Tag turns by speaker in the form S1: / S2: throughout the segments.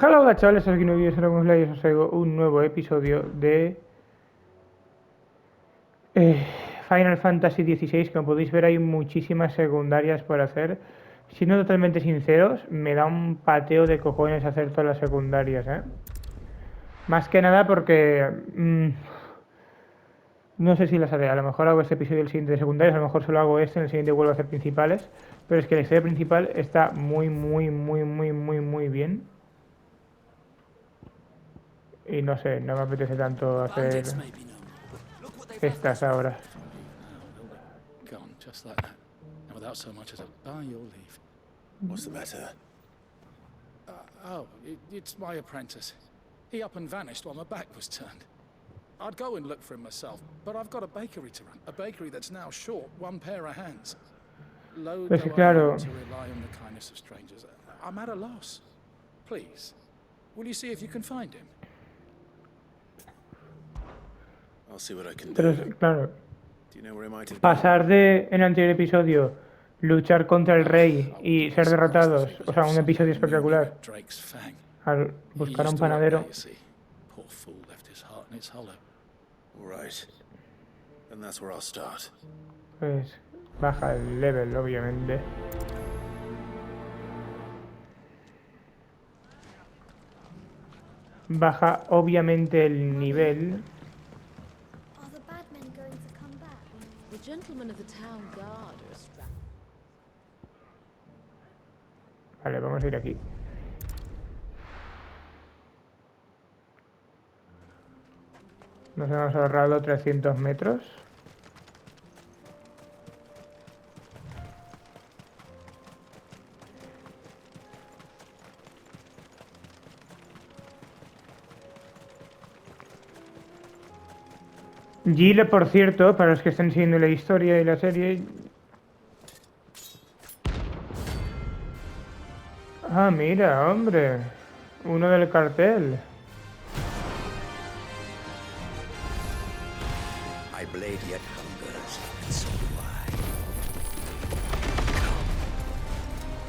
S1: Hola chavales, soy aquí nuevo TheDragon-fly y os traigo un nuevo episodio de eh, Final Fantasy XVI. Como podéis ver hay muchísimas secundarias por hacer. Siendo totalmente sinceros, me da un pateo de cojones hacer todas las secundarias, ¿eh? Más que nada porque no sé si las haré. A lo mejor hago este episodio el siguiente de secundarias, a lo mejor solo hago este, en el siguiente vuelvo a hacer principales. Pero es que la historia principal está muy bien. Y no sé, no me apetece tanto hacer
S2: Bandits maybe no more, but look what they've left
S1: estas
S2: us with.
S1: ahora.
S3: Now they'll be gone just like that, and without so much as a by your leave.
S4: What's the matter?
S3: It's my apprentice. He up and vanished while my back was turned. I'd go and look for him myself, but I've got a bakery to run. A bakery that's now short one pair of hands. Low
S1: Pues
S3: though I
S1: claro,
S3: am to rely on the kindness of strangers, I'm at a loss. Please, will you see if you can find him?
S4: I'll see what I can
S1: pero
S4: do.
S1: claro,
S4: Do you know where he might have been?
S1: pasar de en el anterior episodio luchar contra el rey
S3: I
S1: y
S3: wouldn't be
S1: ser
S3: surprised if
S1: derrotados,
S3: he was
S1: o sea,
S3: off
S1: un episodio
S3: somewhere mooning
S1: espectacular,
S3: at Drake's Fang.
S1: al
S3: He
S1: buscar a un
S3: used to work there,
S1: panadero,
S3: you see. Poor fool left his heart in its hollow.
S4: All right. And that's where I'll start.
S1: pues baja el level, obviamente. Baja obviamente el nivel.
S5: Are the bad men going to come back?
S6: The gentlemen of the town guard are strapped.
S1: Vale, vamos a ir aquí. Nos hemos ahorrado 300 metros. Gile, por cierto, para los que estén siguiendo la historia y la serie. Ah, mira, hombre. Uno del cartel.
S7: My blade yet hungers, and so do I. Come,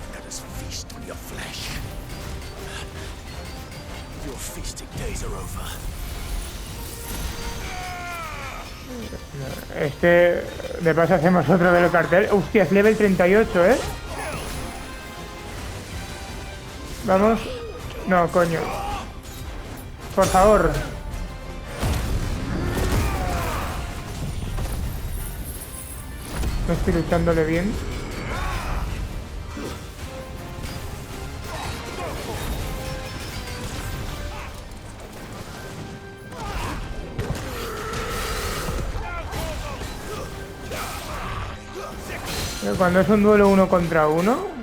S7: and let us feast on your flesh. Your feasting days are over.
S1: De paso hacemos otro del cartel. Hostia, es level 38, ¿eh? Vamos. No, coño. Por favor. No estoy luchándole bien. Cuando es un duelo uno contra uno.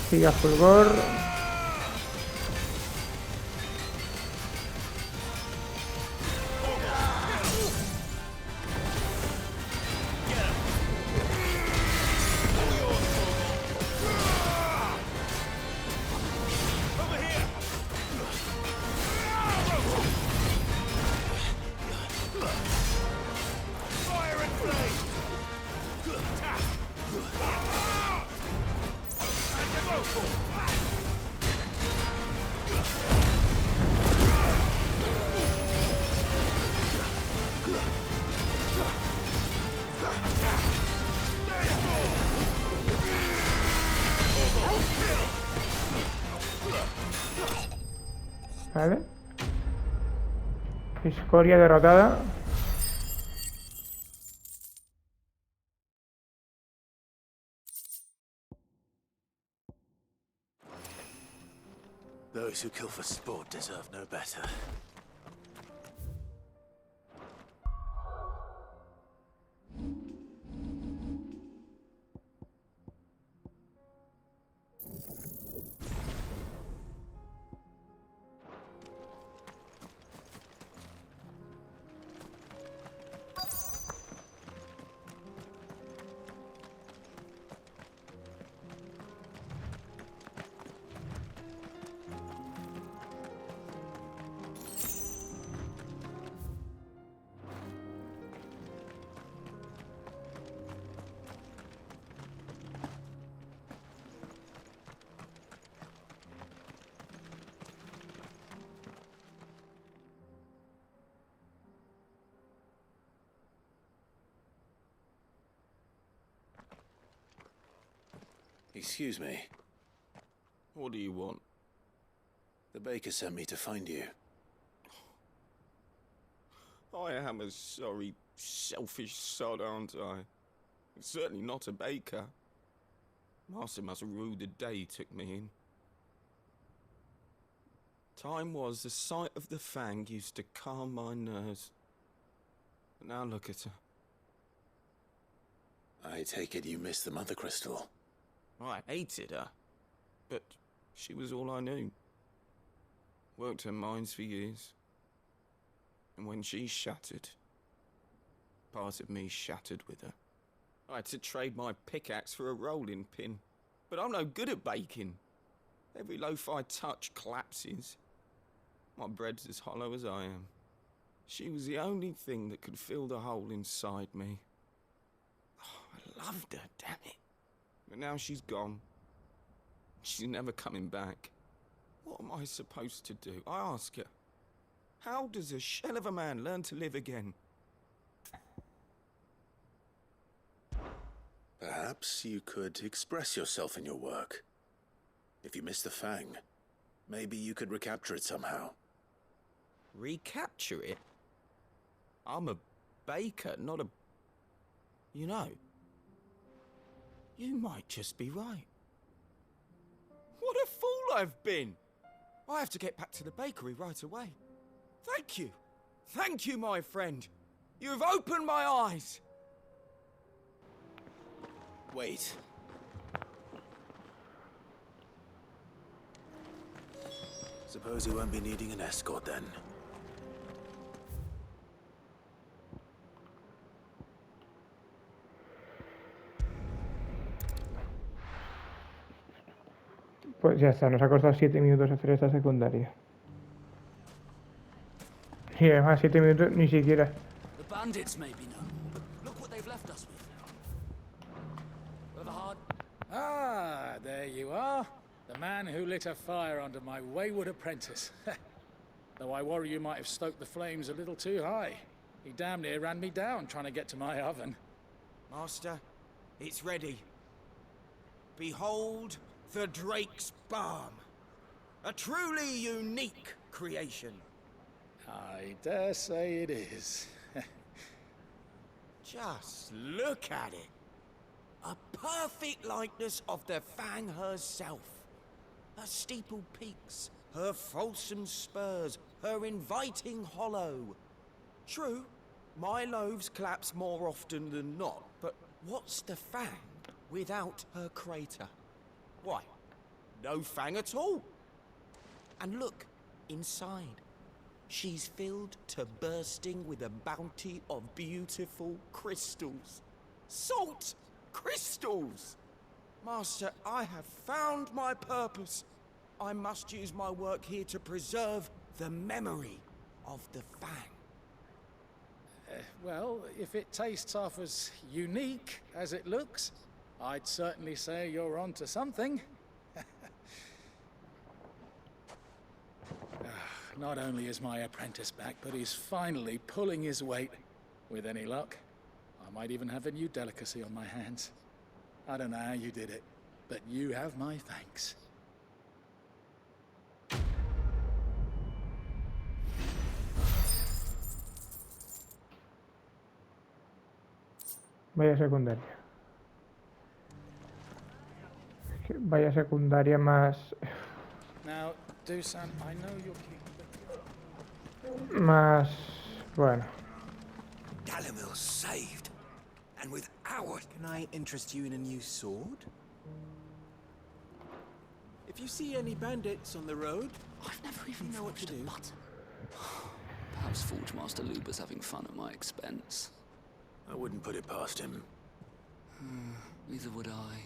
S1: Siga fulgor. Vale. Escoria derrotada.
S4: Those who kill for sport deserve no better. Excuse me.
S7: What do you want?
S4: The baker sent me to find you.
S7: I am a sorry, selfish sod, aren't I? Certainly not a baker. Master must have ruled the day he took me in. Time was the sight of the fang used to calm my nerves. But now look at her.
S4: I take it you missed the mother crystal.
S7: I hated her, but she was all I knew. Worked her mines for years. And when she shattered, part of me shattered with her. I had to trade my pickaxe for a rolling pin. But I'm no good at baking. Every loaf I touch collapses. My bread's as hollow as I am. She was the only thing that could fill the hole inside me. Oh, I loved her, damn it. But now she's gone. She's never coming back. What am I supposed to do? I ask her. How does a shell of a man learn to live again?
S4: Perhaps you could express yourself in your work. If you miss the fang, maybe you could recapture it somehow.
S7: Recapture it? I'm a baker, not a... You know, you might just be right. What a fool I've been! I have to get back to the bakery right away. Thank you. Thank you, my friend. You've opened my eyes.
S4: Wait. Suppose you won't be needing an escort then.
S1: Pues ya está, nos ha costado 7 minutos hacer esta secundaria. Y además 7 minutos ni siquiera.
S2: The bandits may be no more, but look what they've left us with. With a hard...
S3: Ah, there you are. The man who lit a fire under my wayward apprentice. Though I worry you might have stoked the flames a little too high. He damn near ran me down trying to get to my oven.
S7: Master, it's ready. Behold the Drake's Balm. A truly unique creation.
S3: I dare say it is.
S7: Just look at it. A perfect likeness of the Fang herself. Her steeple peaks, her fulsome spurs, her inviting hollow. True, my loaves collapse more often than not, but what's the Fang without her crater? Why, no Fang at all. And look, inside. She's filled to bursting with a bounty of beautiful crystals. Salt crystals! Master, I have found my purpose. I must use my work here to preserve the memory of the Fang.
S3: Well, if it tastes half as unique as it looks, I'd certainly say you're onto something. Not only is my apprentice back, but he's finally pulling his weight. With any luck, I might even have a new delicacy on my hands. I don't know how you did it, but you have my thanks.
S1: Vaya secundaria. Vaya secundaria más...
S3: Now, Dusan, I know you're keen, but...
S1: Más... Bueno.
S7: Dalamil's saved. And with our...
S8: Can I interest you in a new sword? If you see any bandits on the road,
S2: I've never even
S8: know what to
S2: forged a
S8: do.
S2: button. Perhaps Forge Master Luber's having fun at my expense.
S4: I wouldn't put it past him.
S2: Neither would I.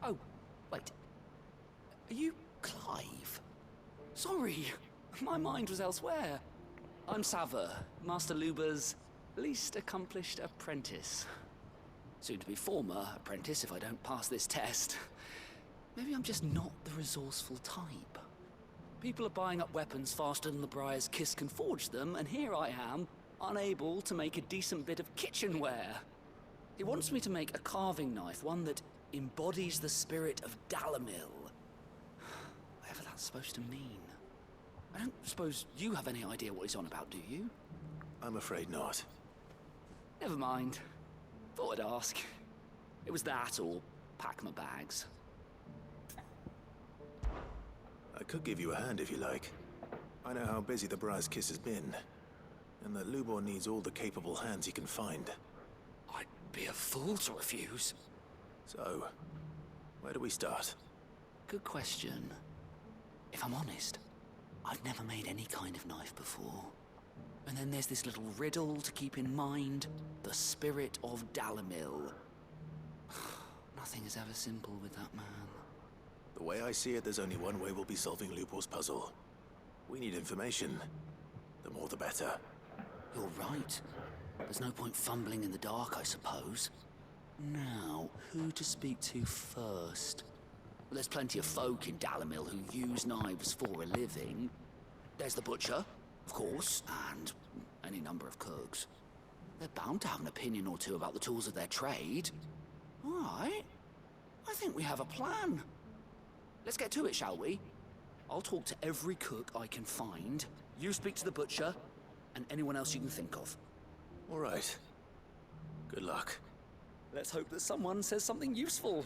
S2: Oh, wait. Are you Clive? Sorry, my mind was elsewhere. I'm Sava, Master Luber's least accomplished apprentice. Soon to be former apprentice if I don't pass this test. Maybe I'm just not the resourceful type. People are buying up weapons faster than the Briar's Kiss can forge them, and here I am, unable to make a decent bit of kitchenware. He wants me to make a carving knife, one that embodies the spirit of Dalamil. Whatever that's supposed to mean. I don't suppose you have any idea what he's on about, do you?
S4: I'm afraid not.
S2: Never mind. Thought I'd ask. It was that or pack my bags.
S4: I could give you a hand if you like. I know how busy the Briar's Kiss has been, and that Lubor needs all the capable hands he can find.
S2: I'd be a fool to refuse.
S4: So, where do we start?
S2: Good question. If I'm honest, I've never made any kind of knife before. And then there's this little riddle to keep in mind. The spirit of Dalamil. Nothing is ever simple with that man.
S4: The way I see it, there's only one way we'll be solving Lubor's puzzle. We need information. The more the better.
S2: You're right. There's no point fumbling in the dark, I suppose. Now, who to speak to first? Well, there's plenty of folk in Dalamil who use knives for a living. There's the butcher, of course, and any number of cooks. They're bound to have an opinion or two about the tools of their trade. All right. I think we have a plan. Let's get to it, shall we? I'll talk to every cook I can find. You speak to the butcher, and anyone else you can think of.
S4: All right. Good luck.
S2: Let's hope that someone says something useful.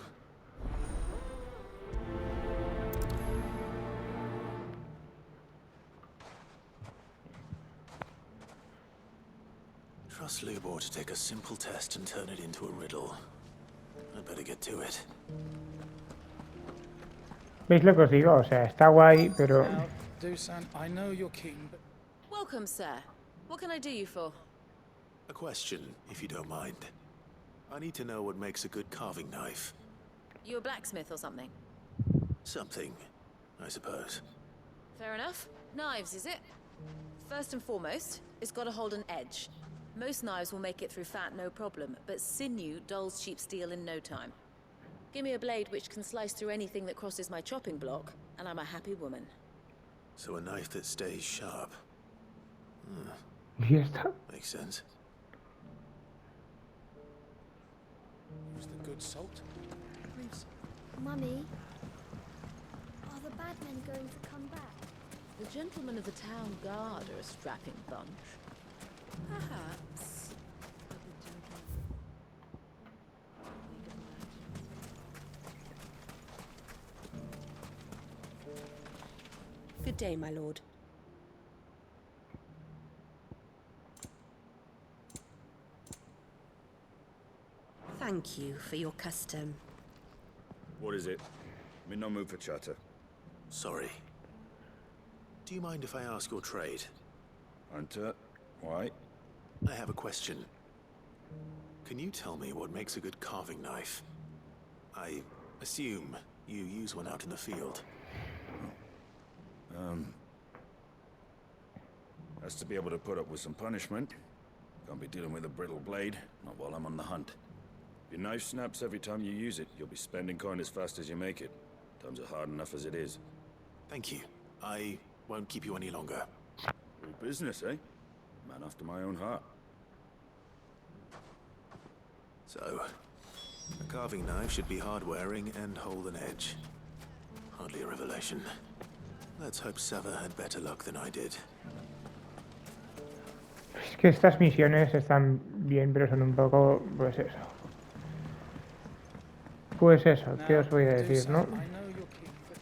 S4: Trust Lubor to take a simple test and turn it into a riddle. I'd better get to it.
S1: ¿Veis lo que os digo? O sea, está guay, pero...
S3: Now, Dusan, I know you're keen, but
S6: Welcome, sir. What can I do you for?
S4: A question, if you don't mind. I need to know what makes a good carving knife.
S6: You a blacksmith or something?
S4: Something, I suppose.
S6: Fair enough. Knives, is it? First and foremost, it's got to hold an edge. Most knives will make it through fat, no problem, but sinew dulls cheap steel in no time. Give me a blade which can slice through anything that crosses my chopping block, and I'm a happy woman.
S4: So a knife that stays sharp.
S1: ¿Y está?
S4: Makes sense.
S3: use the good salt, please.
S5: Mummy, are the bad men going to come back?
S6: The gentlemen of the town guard are a strapping bunch. Perhaps.
S9: Good day, my lord. Thank you for your custom.
S10: What is it? I'm in no mood for chatter.
S4: Sorry. Do you mind if I ask your trade?
S10: Hunter, why?
S4: I have a question. Can you tell me what makes a good carving knife? I assume you use one out in the field.
S10: Has to be able to put up with some punishment. Can't be dealing with a brittle blade, not while I'm on the hunt. If your knife snaps every time you use it, you'll be spending coin as fast as you make it. Times are hard enough as it is.
S4: Thank you. I won't keep you any longer.
S10: Good business, eh? Man after my own heart.
S4: So, a carving knife should be hard-wearing and hold an edge. Hardly a revelation. Let's hope Sava had better luck than I did.
S1: Es que estas misiones están bien, pero son un poco... Pues eso. Pues eso, ¿qué os voy a decir, no?
S3: I know you're keen, but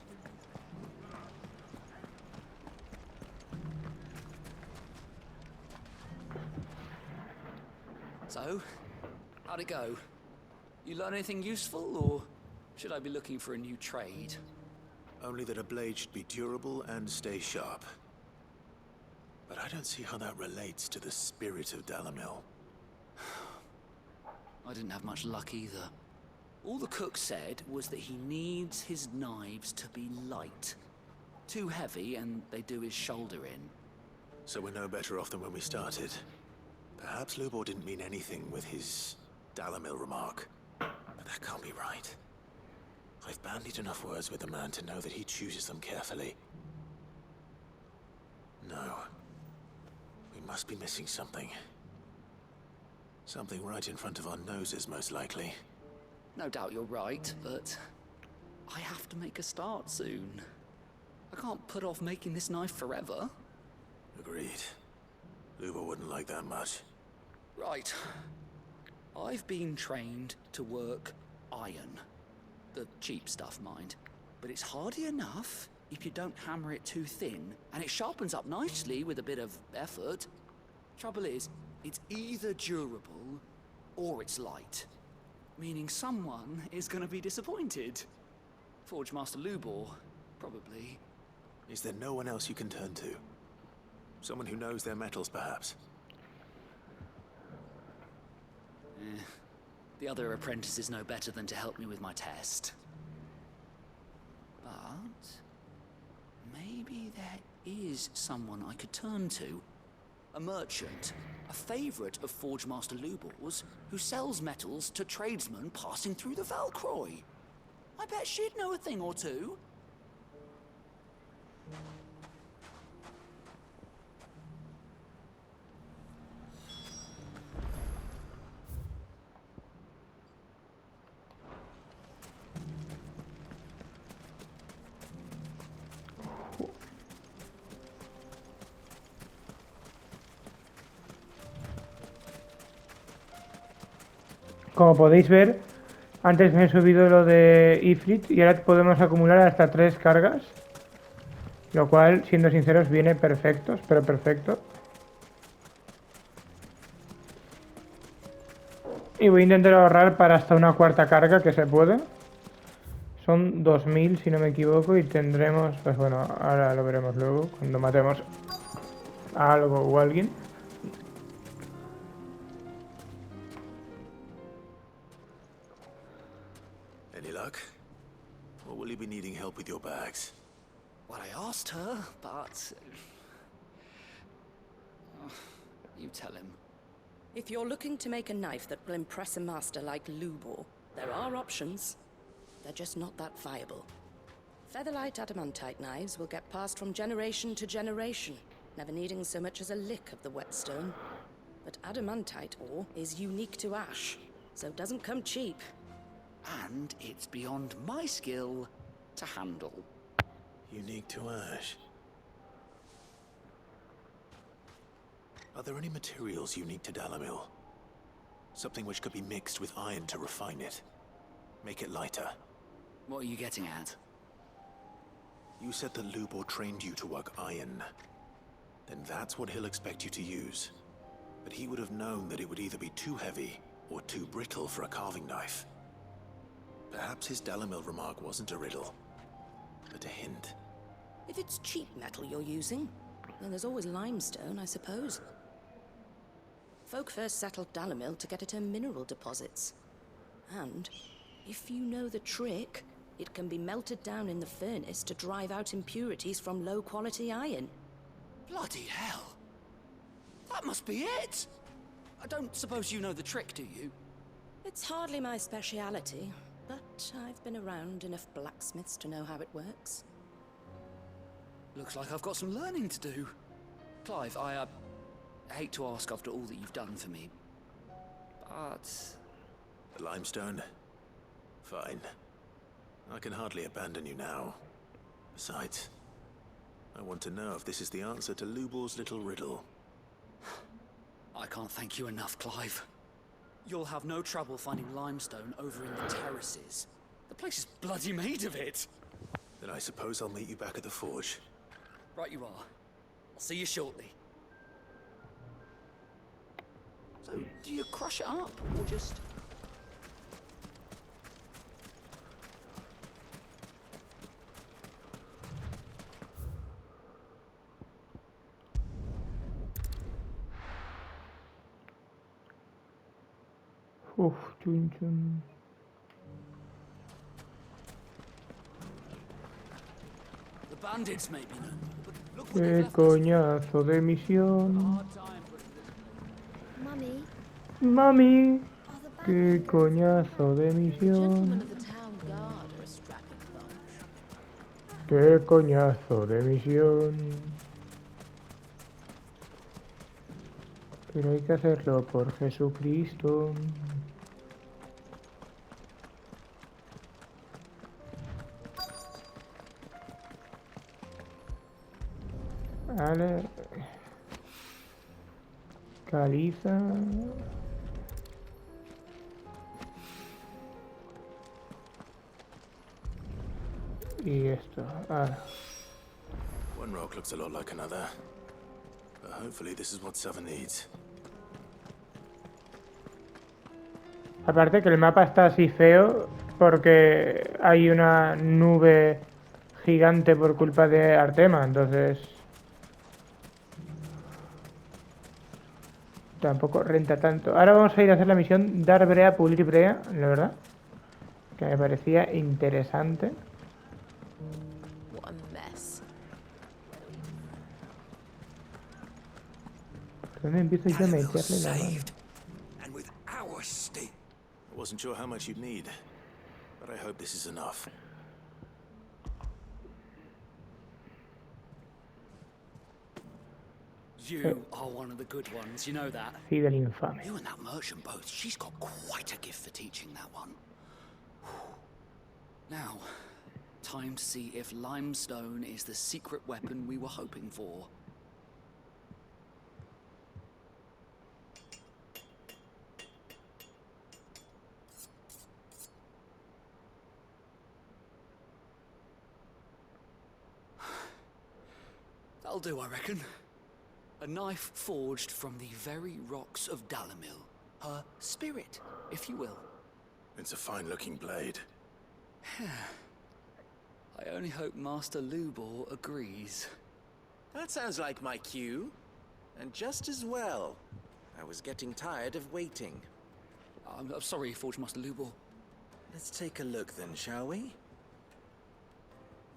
S2: So, how'd it go? You learn anything useful, or should I be looking for a new trade?
S4: Only that a blade should be durable and stay sharp. But I don't see how that relates to the spirit of Dalamil.
S2: I didn't have much luck either. All the cook said was that he needs his knives to be light. Too heavy and they do his shoulder in.
S4: So we're no better off than when we started. Perhaps Lubor didn't mean anything with his Dalamil remark. But that can't be right. I've bandied enough words with the man to know that he chooses them carefully. No. We must be missing something. Something right in front of our noses, most likely.
S2: No doubt you're right, but I have to make a start soon. I can't put off making this knife forever.
S4: Agreed. Lubo wouldn't like that much.
S2: Right. I've been trained to work iron. The cheap stuff, mind. But it's hardy enough if you don't hammer it too thin, and it sharpens up nicely with a bit of effort. Trouble is, it's either durable or it's light. Meaning someone is gonna be disappointed. Forge Master Lubor, probably.
S4: Is there no one else you can turn to? Someone who knows their metals, perhaps?
S2: The other apprentices know better than to help me with my test. But maybe there is someone I could turn to. A merchant, a favorite of Forge Master Lubor's, who sells metals to tradesmen passing through the Valcroy. I bet she'd know a thing or two.
S1: Como podéis ver, antes me he subido lo de Ifrit y ahora podemos acumular hasta 3 cargas. Lo cual, siendo sinceros, viene perfecto, pero perfecto. Y voy a intentar ahorrar para hasta una cuarta carga, que se puede. Son 2000 si no me equivoco y tendremos, pues bueno, ahora lo veremos luego, cuando matemos a algo o a alguien.
S4: Any luck? Or will you be needing help with your bags?
S2: Well, I asked her, but... you tell him.
S9: If you're looking to make a knife that will impress a master like Lubor, there are options. They're just not that viable. Featherlight adamantite knives will get passed from generation to generation, never needing so much as a lick of the whetstone. But adamantite ore is unique to ash, so it doesn't come cheap.
S2: And it's beyond my skill to handle.
S4: Unique to ash. Are there any materials unique to Dalamil? Something which could be mixed with iron to refine it. Make it lighter.
S2: What are you getting at?
S4: You said that Lubor trained you to work iron. Then that's what he'll expect you to use. But he would have known that it would either be too heavy or too brittle for a carving knife. Perhaps his Dalamil remark wasn't a riddle, but a hint.
S9: If it's cheap metal you're using, then there's always limestone, I suppose. Folk first settled Dalamil to get at her mineral deposits. And, if you know the trick, it can be melted down in the furnace to drive out impurities from low-quality iron.
S2: Bloody hell! That must be it! I don't suppose you know the trick, do you?
S9: It's hardly my speciality, but I've been around enough blacksmiths to know how it works.
S2: Looks like I've got some learning to do. Clive, I hate to ask after all that you've done for me, but...
S4: The limestone? Fine. I can hardly abandon you now. Besides, I want to know if this is the answer to Lubor's little riddle.
S2: I can't thank you enough, Clive. You'll have no trouble finding limestone over in the terraces. The place is bloody made of it.
S4: Then I suppose I'll meet you back at the forge.
S2: Right you are. I'll see you shortly. So, do you crush it up, or just...
S1: Uf, chun chun.
S2: The bandits may be known, but look what
S1: Qué
S2: they've left us.
S1: coñazo de misión.
S2: Hard time putting this...
S5: Mummy,
S1: Mami,
S5: are the bad
S1: qué
S5: men going to
S1: coñazo de
S6: Gentlemen
S1: misión.
S6: of the town guard are a strapping bunch.
S1: Qué coñazo de misión. Pero hay que hacerlo por Jesucristo. Vale. Caliza. Y esto. Ahora.
S4: One rock looks a lot like another. But hopefully this is what Sava needs.
S1: Aparte que el mapa está así feo porque hay una nube gigante por culpa de Artema, entonces tampoco renta tanto. Ahora vamos a ir a hacer la misión Dar Brea, Pulir Brea, la verdad, que me parecía interesante.
S6: What a mess.
S1: ¿Por dónde empiezo yo a meterle la mano?
S7: And with our state.
S4: I wasn't sure how much you'd need, but I hope this is enough.
S2: You are one of the good ones, you know that.
S1: Sí, del infame.
S2: You and that merchant boat, she's got quite a gift for teaching that one. Now, time to see if limestone is the secret weapon we were hoping for. That'll do, I reckon. A knife forged from the very rocks of Dalamil. Her spirit, if you will.
S4: It's a fine-looking blade.
S2: I only hope Master Lubor agrees.
S7: That sounds like my cue. And just as well. I was getting tired of waiting.
S2: I'm sorry, Forge Master Lubor.
S7: Let's take a look then, shall we?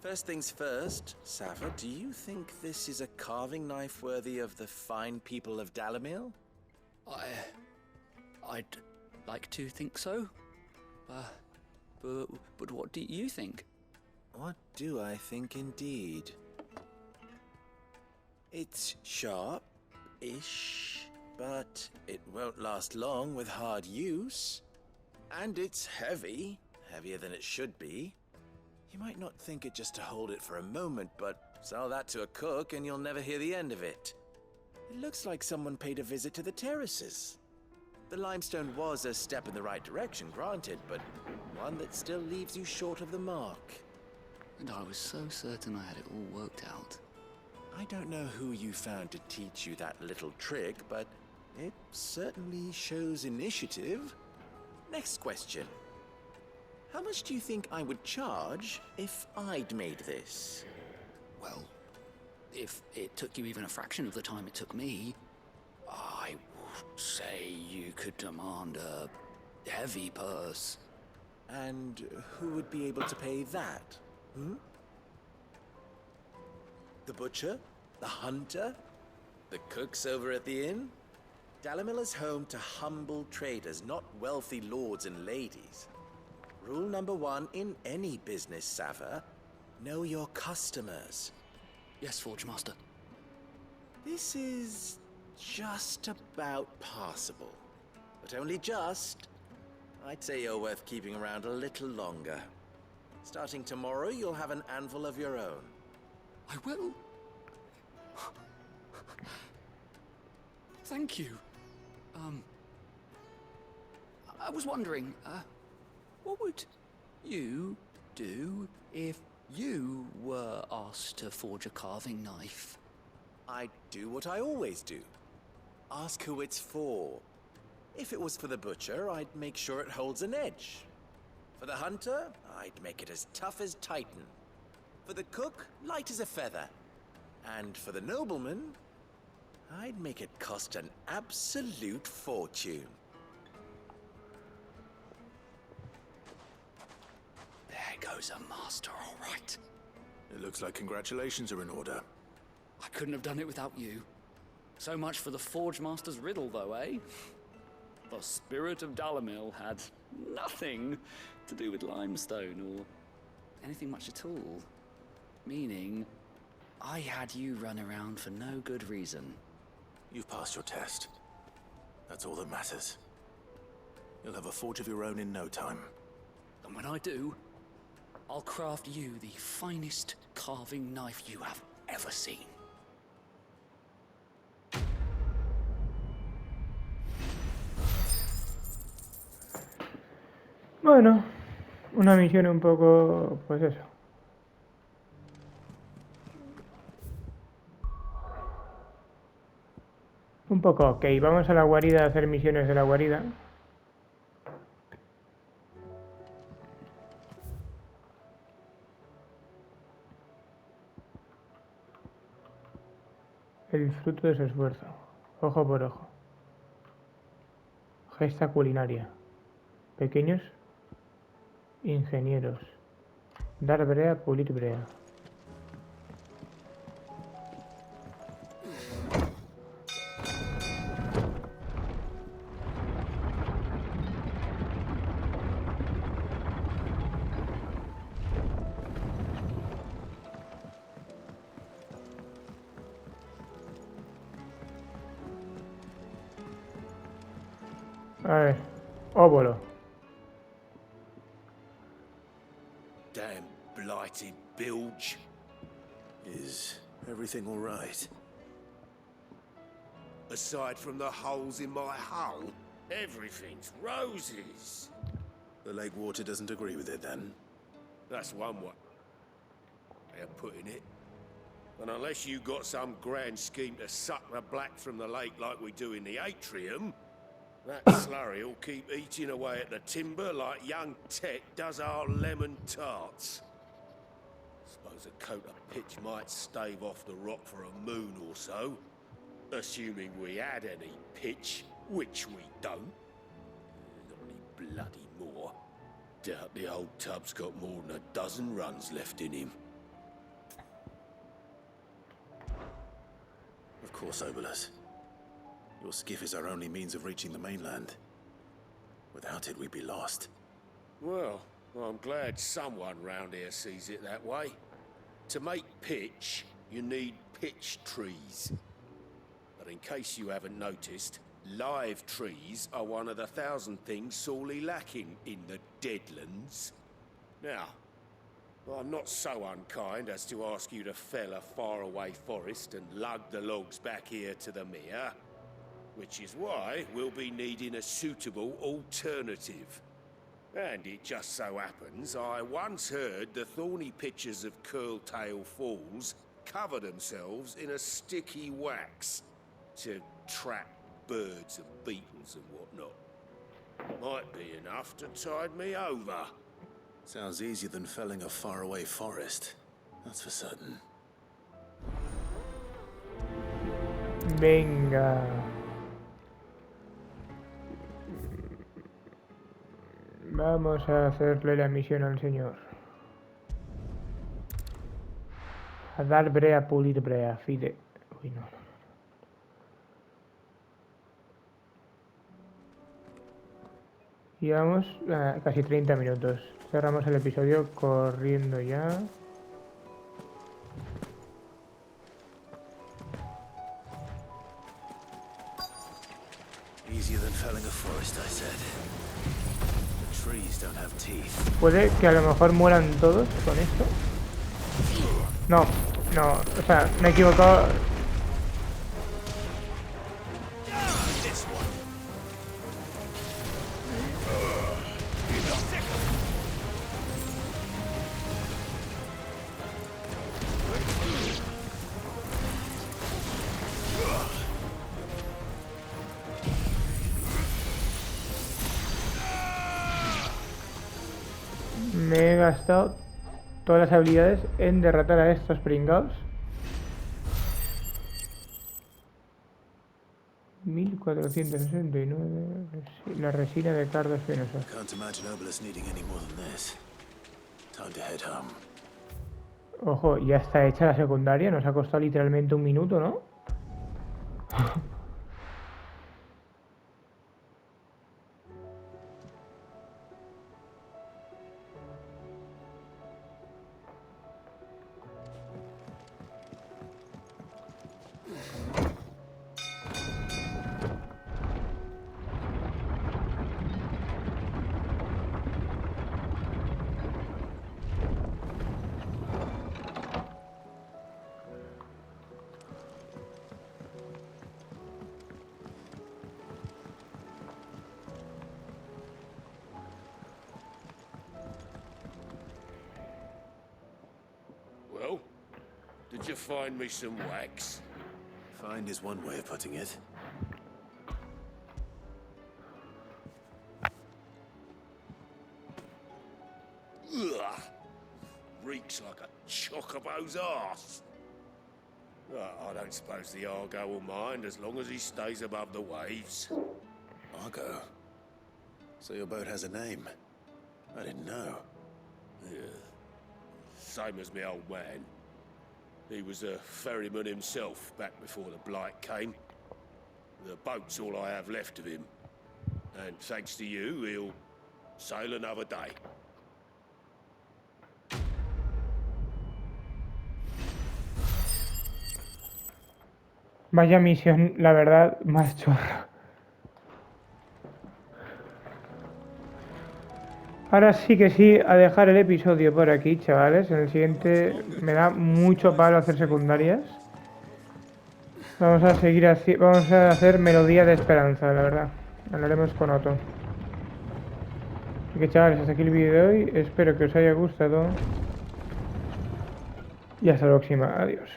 S7: First things first, Sava, do you think this is a carving knife worthy of the fine people of Dalamil?
S2: I'd like to think so. But what do you think?
S7: What do I think indeed? It's sharp-ish, but it won't last long with hard use. And it's heavy, heavier than it should be. You might not think it just to hold it for a moment, but sell that to a cook and you'll never hear the end of it. It looks like someone paid a visit to the terraces. The limestone was a step in the right direction, granted, but one that still leaves you short of the mark.
S2: And I was so certain I had it all worked out.
S7: I don't know who you found to teach you that little trick, but it certainly shows initiative. Next question. How much do you think I would charge if I'd made this?
S2: Well, if it took you even a fraction of the time it took me, I would say you could demand a heavy purse.
S7: And who would be able to pay that? The butcher? The hunter? The cooks over at the inn? Dalamil is home to humble traders, not wealthy lords and ladies. Rule number 1 in any business, Sava, know your customers.
S2: Yes, Forge Master.
S7: This is just about passable. But only just. I'd say you're worth keeping around a little longer. Starting tomorrow, you'll have an anvil of your own.
S2: I will. Thank you. I was wondering, what would you do if you were asked to forge a carving knife?
S7: I'd do what I always do. Ask who it's for. If it was for the butcher, I'd make sure it holds an edge. For the hunter, I'd make it as tough as Titan. For the cook, light as a feather. And for the nobleman, I'd make it cost an absolute fortune.
S2: There goes a master, all right.
S4: It looks like congratulations are in order.
S2: I couldn't have done it without you. So much for the Forge Master's riddle, though, eh? The spirit of Dalamil had nothing to do with limestone or anything much at all. Meaning, I had you run around for no good reason.
S4: You've passed your test. That's all that matters. You'll have a forge of your own in no time.
S2: And when I do, I'll craft you the finest carving knife you have ever seen.
S1: Bueno, una misión un poco, pues eso. Un poco ok. Vamos a la guarida a hacer misiones de la guarida. El fruto de su esfuerzo. Ojo por ojo. Gesta culinaria. Pequeños ingenieros. Dar brea, pulir brea. A ver. Óvulo.
S7: Damn blighted bilge.
S4: Is everything all right?
S7: Aside from the holes in my hull, everything's roses.
S4: The lake water doesn't agree with it then?
S7: That's one way of putting it. And unless you got some grand scheme to suck the black from the lake like we do in the atrium, that slurry will keep eating away at the timber like young Tech does our lemon tarts. Suppose a coat of pitch might stave off the rock for a moon or so. Assuming we had any pitch, which we don't. Not any bloody more. Doubt the old tub's got more than a dozen runs left in him.
S4: Of course, Obolus. Your skiff is our only means of reaching the mainland. Without it, we'd be lost.
S7: Well, I'm glad someone round here sees it that way. To make pitch, you need pitch trees. But in case you haven't noticed, live trees are one of the 1,000 things sorely lacking in the Deadlands. Now, I'm not so unkind as to ask you to fell a faraway forest and lug the logs back here to the mere, which is why we'll be needing a suitable alternative. And it just so happens I once heard the thorny pitchers of Curltail Falls cover themselves in a sticky wax to trap birds and beetles and whatnot. Might be enough to tide me over.
S4: Sounds easier than felling a faraway forest. That's for certain.
S1: Venga. Vamos a hacerle la misión al señor. A dar brea, pulir brea, fide. Uy, no. Llevamos casi 30 minutos. Cerramos el episodio corriendo ya.
S4: Easier than felling a forest, I said. The trees don't have teeth.
S1: Puede que a lo mejor mueran todos con esto. No, no, o sea, me he equivocado. Me he gastado todas las habilidades en derrotar a estos pringados. 1469. La resina de cardo espinoso.
S4: Can't imagine Obolus needing any more than this. Time to head home.
S1: Ojo, ya está hecha la secundaria. Nos ha costado literalmente un minuto, ¿no?
S11: Could you find me some wax?
S4: Find is one way of putting it.
S11: Ugh. Reeks like a chocobo's arse. I don't suppose the Argo will mind as long as he stays above the waves.
S4: Argo? So your boat has a name? I didn't know.
S11: Yeah. Same as me old man. He was a ferryman himself back before the blight came. The boat's all I have left of him. And thanks to you, he'll sail another day.
S1: Vaya misión, la verdad, más chorra. Ahora sí que sí, a dejar el episodio por aquí, chavales. En el siguiente me da mucho palo hacer secundarias. Vamos a seguir así, vamos a hacer Melodía de Esperanza, la verdad. Hablaremos con Otto. Así que chavales, hasta aquí el vídeo de hoy. Espero que os haya gustado. Y hasta la próxima. Adiós.